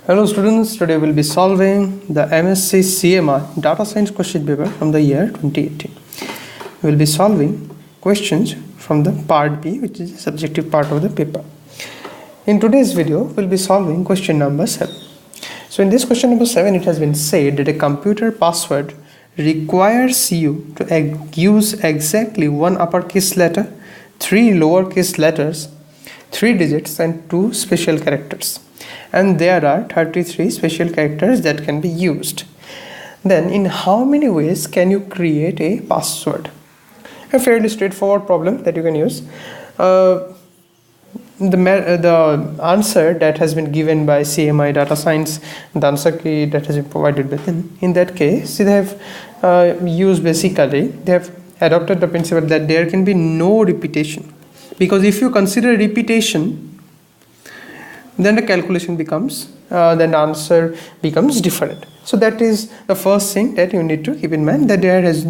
Hello students, today we will be solving the MSc CMI Data Science question paper from the year 2018. We will be solving questions from the part B, which is the subjective part of the paper. In today's video, we will be solving question number 7. So in this question number 7, it has been said that a computer password requires you to use exactly one uppercase letter, 3 lowercase letters, 3 digits and 2 special characters. And there are 33 special characters that can be used. Then in how many ways can you create a password? A fairly straightforward problem that you can use. The answer that has been given by CMI Data Science, the answer key that has been provided by them, in that case they have used basically, they have adopted the principle that there can be no repetition, because if you consider repetition, then the calculation becomes, then the answer becomes different. So that is the first thing that you need to keep in mind, that there is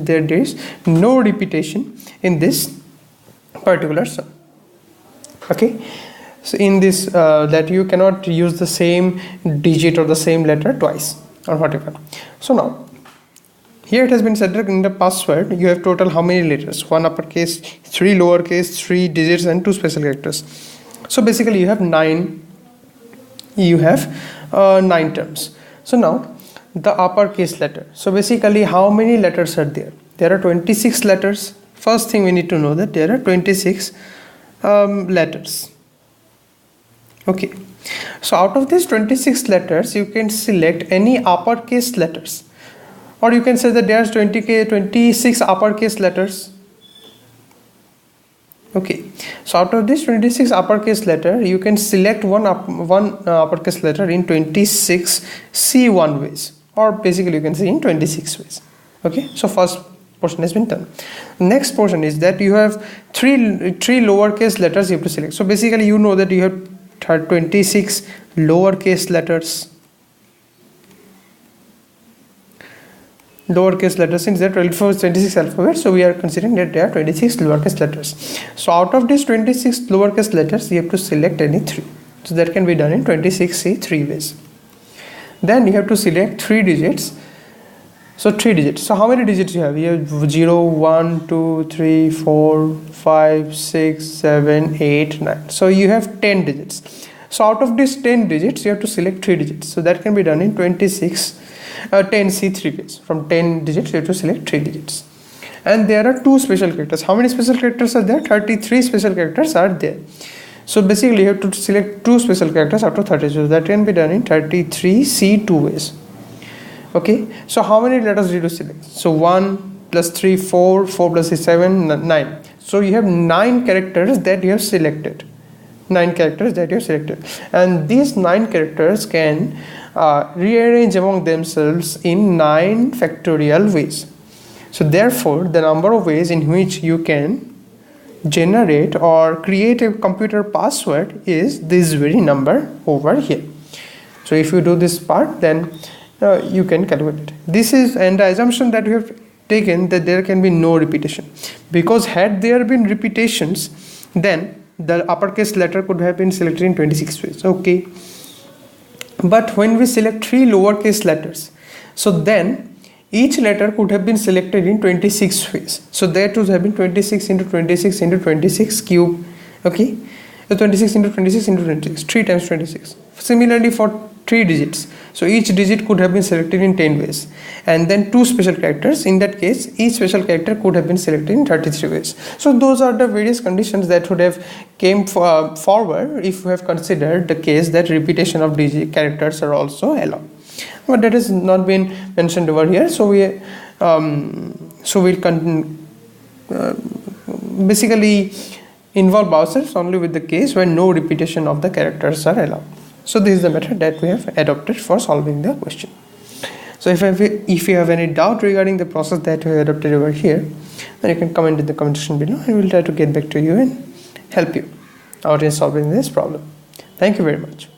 no repetition in this particular sum. Okay, so in this that you cannot use the same digit or the same letter twice or whatever. So now here it has been said that in the password you have total how many letters? 1 uppercase, 3 lowercase, 3 digits and 2 special characters. So basically you have 9 terms. So now the uppercase letter. So basically how many letters are there? There are 26 letters. First thing we need to know that there are 26 letters. Okay. So out of these 26 letters, you can select any uppercase letters, or you can say that there are 26 uppercase letters. Okay, so out of this 26 uppercase letter, you can select one uppercase letter in 26 C1 ways, or basically you can say in 26 ways. Okay, so first portion has been done. Next portion is that you have three lowercase letters you have to select. So basically you know that you have 26 lowercase letters. Since there are 26 alphabets, so we are considering that there are 26 lowercase letters. So out of these 26 lowercase letters, you have to select any 3. So that can be done in 26 3 ways. Then you have to select 3 digits. So 3 digits. So how many digits you have? You have 0, 1, 2, 3, 4, 5, 6, 7, 8, 9. So you have 10 digits. So out of these 10 digits, you have to select 3 digits. So that can be done in 10 C3 ways. From 10 digits, you have to select 3 digits. And there are 2 special characters. How many special characters are there? 33 special characters are there. So basically, you have to select 2 special characters out of 33. So that can be done in 33 C2 ways. Okay. So how many letters did you select? So 1 plus 3, 4, 4 plus 6, 7, 9. So you have 9 characters that you have selected. 9 characters that you have selected. And these 9 characters can rearrange among themselves in 9 factorial ways. So therefore, the number of ways in which you can generate or create a computer password is this very number over here. So if you do this part, then you can calculate it. This is, and the assumption that we have taken that there can be no repetition, because had there been repetitions, then the uppercase letter could have been selected in 26 ways. Okay. But when we select 3 lowercase letters, so then each letter could have been selected in 26 ways. So that would have been 26 into 26 into 26 cube. Okay, so 26 into 26 into 26, 3 times 26. Similarly for 3 digits, so each digit could have been selected in 10 ways, and then 2 special characters. In that case, each special character could have been selected in 33 ways. So those are the various conditions that would have came forward if we have considered the case that repetition of digit characters are also allowed. But that has not been mentioned over here. So we basically involve ourselves only with the case where no repetition of the characters are allowed. So this is the method that we have adopted for solving the question. So if you have any doubt regarding the process that we have adopted over here, then you can comment in the comment section below, and we will try to get back to you and help you out in solving this problem. Thank you very much.